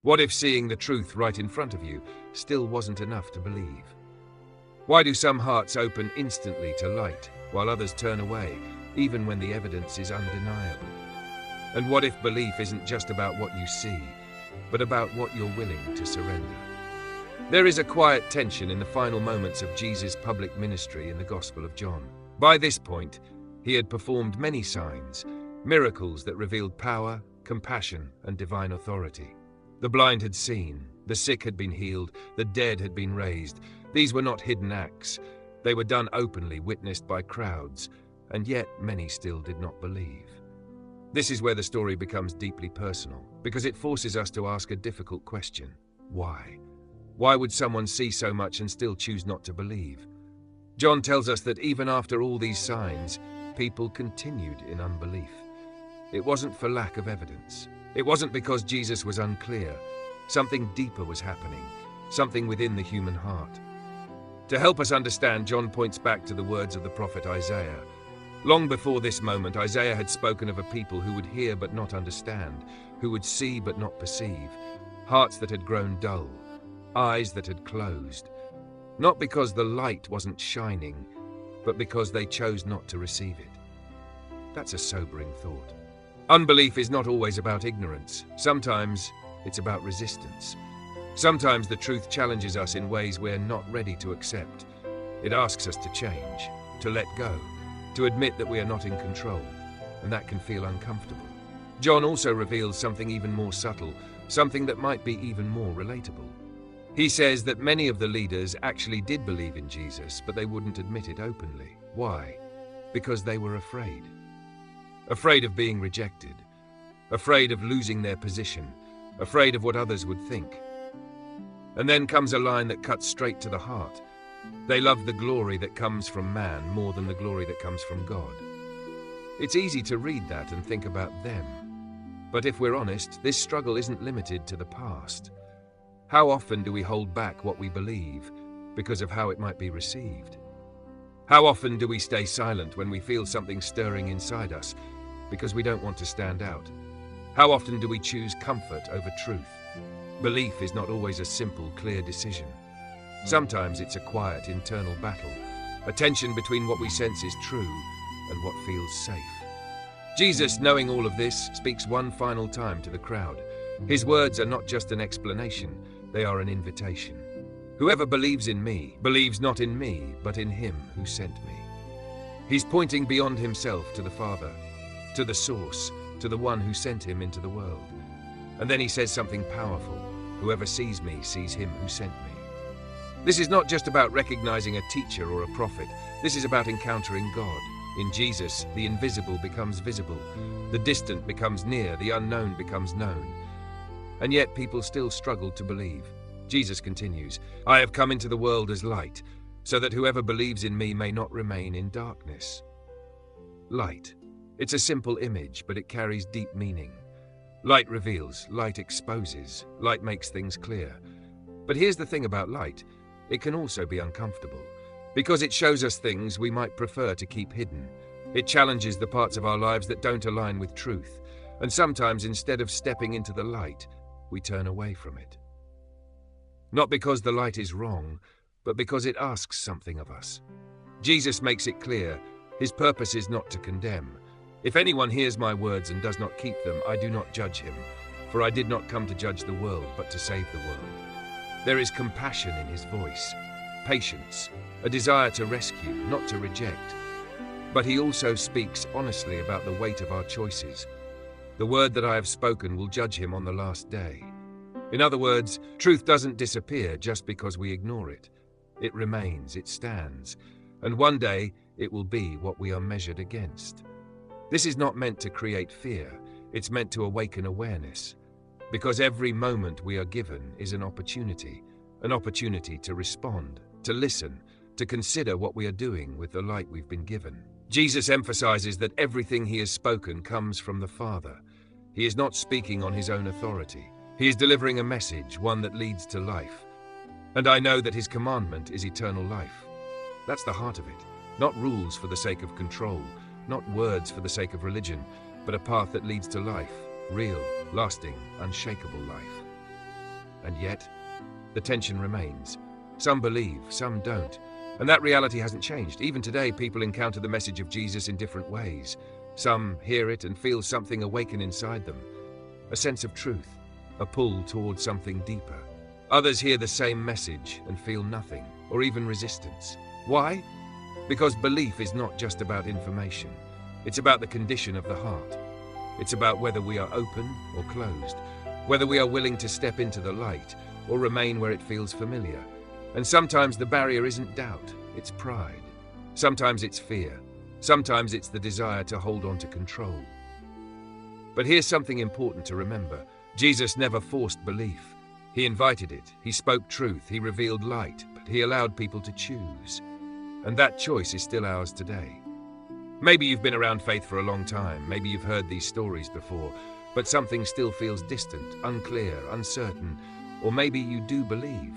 What if seeing the truth right in front of you still wasn't enough to believe? Why do some hearts open instantly to light, while others turn away, even when the evidence is undeniable? And what if belief isn't just about what you see, but about what you're willing to surrender? There is a quiet tension in the final moments of Jesus' public ministry in the Gospel of John. By this point, he had performed many signs, miracles that revealed power, compassion, and divine authority. The blind had seen, the sick had been healed, the dead had been raised. These were not hidden acts. They were done openly, witnessed by crowds, and yet many still did not believe. This is where the story becomes deeply personal, because it forces us to ask a difficult question. Why? Why would someone see so much and still choose not to believe? John tells us that even after all these signs, people continued in unbelief. It wasn't for lack of evidence. It wasn't because Jesus was unclear. Something deeper was happening, something within the human heart. To help us understand, John points back to the words of the prophet Isaiah. Long before this moment, Isaiah had spoken of a people who would hear but not understand, who would see but not perceive, hearts that had grown dull, eyes that had closed. Not because the light wasn't shining, but because they chose not to receive it. That's a sobering thought. Unbelief is not always about ignorance. Sometimes it's about resistance. Sometimes the truth challenges us in ways we're not ready to accept. It asks us to change, to let go, to admit that we are not in control, and that can feel uncomfortable. John also reveals something even more subtle, something that might be even more relatable. He says that many of the leaders actually did believe in Jesus, but they wouldn't admit it openly. Why? Because they were afraid. Afraid of being rejected, afraid of losing their position, afraid of what others would think. And then comes a line that cuts straight to the heart. They love the glory that comes from man more than the glory that comes from God. It's easy to read that and think about them. But if we're honest, this struggle isn't limited to the past. How often do we hold back what we believe because of how it might be received? How often do we stay silent when we feel something stirring inside us because we don't want to stand out? How often do we choose comfort over truth? Belief is not always a simple, clear decision. Sometimes it's a quiet internal battle, a tension between what we sense is true and what feels safe. Jesus, knowing all of this, speaks one final time to the crowd. His words are not just an explanation, they are an invitation. Whoever believes in me believes not in me, but in him who sent me. He's pointing beyond himself to the Father, to the source, to the one who sent him into the world. And then he says something powerful. Whoever sees me sees him who sent me. This is not just about recognizing a teacher or a prophet. This is about encountering God. In Jesus, the invisible becomes visible. The distant becomes near. The unknown becomes known. And yet people still struggle to believe. Jesus continues, I have come into the world as light, so that whoever believes in me may not remain in darkness. Light. It's a simple image, but it carries deep meaning. Light reveals, light exposes, light makes things clear. But here's the thing about light. It can also be uncomfortable, because it shows us things we might prefer to keep hidden. It challenges the parts of our lives that don't align with truth, and sometimes instead of stepping into the light, we turn away from it. Not because the light is wrong, but because it asks something of us. Jesus makes it clear, his purpose is not to condemn. If anyone hears my words and does not keep them, I do not judge him, for I did not come to judge the world, but to save the world. There is compassion in his voice, patience, a desire to rescue, not to reject. But he also speaks honestly about the weight of our choices. The word that I have spoken will judge him on the last day. In other words, truth doesn't disappear just because we ignore it. It remains, it stands, and one day it will be what we are measured against. This is not meant to create fear, it's meant to awaken awareness. Because every moment we are given is an opportunity to respond, to listen, to consider what we are doing with the light we've been given. Jesus emphasizes that everything he has spoken comes from the Father. He is not speaking on his own authority. He is delivering a message, one that leads to life. And I know that his commandment is eternal life. That's the heart of it. Not rules for the sake of control, not words for the sake of religion, but a path that leads to life, real, lasting, unshakable life. yet the tension remains. Some believe, some don't. And that reality hasn't changed. Even today, people encounter the message of Jesus in different ways. Some hear it and feel something awaken inside them, a sense of truth, a pull towards something deeper. Others hear the same message and feel nothing, or even resistance. Why? Because belief is not just about information. It's about the condition of the heart. It's about whether we are open or closed, whether we are willing to step into the light or remain where it feels familiar. And sometimes the barrier isn't doubt, it's pride. Sometimes it's fear. Sometimes it's the desire to hold on to control. But here's something important to remember. Jesus never forced belief. He invited it. He spoke truth. He revealed light, but he allowed people to choose. And that choice is still ours today. Maybe you've been around faith for a long time. Maybe you've heard these stories before, but something still feels distant, unclear, uncertain. Or maybe you do believe,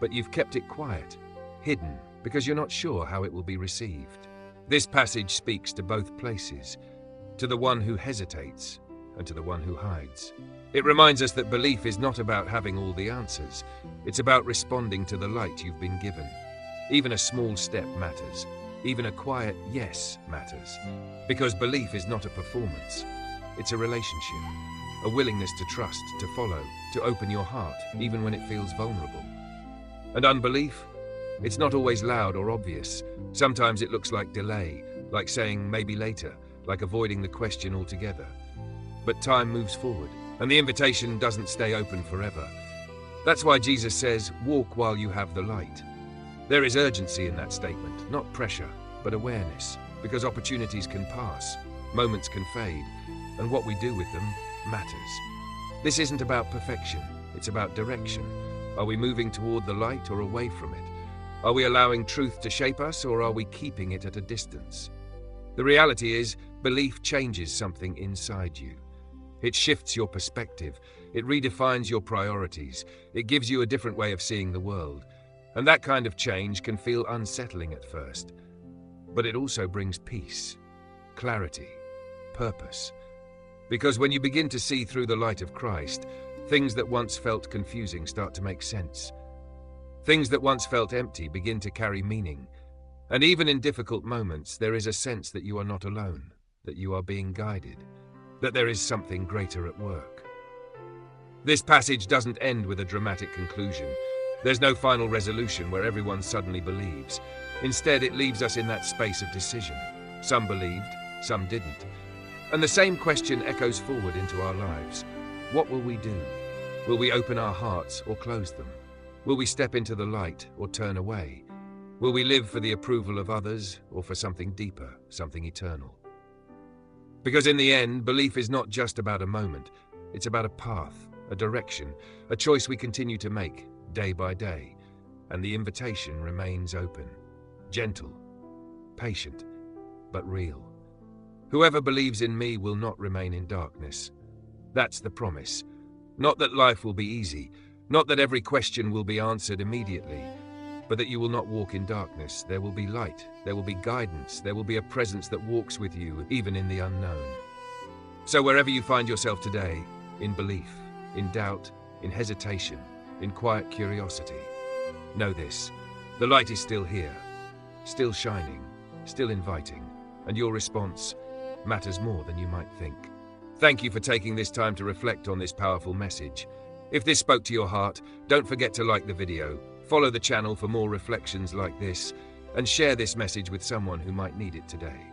but you've kept it quiet, hidden, because you're not sure how it will be received. This passage speaks to both places, to the one who hesitates and to the one who hides. It reminds us that belief is not about having all the answers. It's about responding to the light you've been given. Even a small step matters. Even a quiet yes matters. Because belief is not a performance. It's a relationship, a willingness to trust, to follow, to open your heart, even when it feels vulnerable. And unbelief? It's not always loud or obvious. Sometimes it looks like delay, like saying maybe later, like avoiding the question altogether. But time moves forward, and the invitation doesn't stay open forever. That's why Jesus says, walk while you have the light. There is urgency in that statement, not pressure, but awareness, because opportunities can pass, moments can fade, and what we do with them matters. This isn't about perfection, it's about direction. Are we moving toward the light or away from it? Are we allowing truth to shape us, or are we keeping it at a distance? The reality is, belief changes something inside you. It shifts your perspective, it redefines your priorities, it gives you a different way of seeing the world. And that kind of change can feel unsettling at first. But it also brings peace, clarity, purpose. Because when you begin to see through the light of Christ, things that once felt confusing start to make sense. Things that once felt empty begin to carry meaning. And even in difficult moments, there is a sense that you are not alone, that you are being guided, that there is something greater at work. This passage doesn't end with a dramatic conclusion. There's no final resolution where everyone suddenly believes. Instead, it leaves us in that space of decision. Some believed, some didn't. And the same question echoes forward into our lives. What will we do? Will we open our hearts or close them? Will we step into the light or turn away? Will we live for the approval of others or for something deeper, something eternal? Because in the end, belief is not just about a moment. It's about a path, a direction, a choice we continue to make day by day. And the invitation remains open, gentle, patient, but real. Whoever believes in me will not remain in darkness. That's the promise. Not that life will be easy, not that every question will be answered immediately, but that you will not walk in darkness. There will be light, there will be guidance, there will be a presence that walks with you, even in the unknown. So wherever you find yourself today, in belief, in doubt, in hesitation, in quiet curiosity, know this: the light is still here, still shining, still inviting, and your response matters more than you might think. Thank you for taking this time to reflect on this powerful message. If this spoke to your heart, don't forget to like the video, follow the channel for more reflections like this, and share this message with someone who might need it today.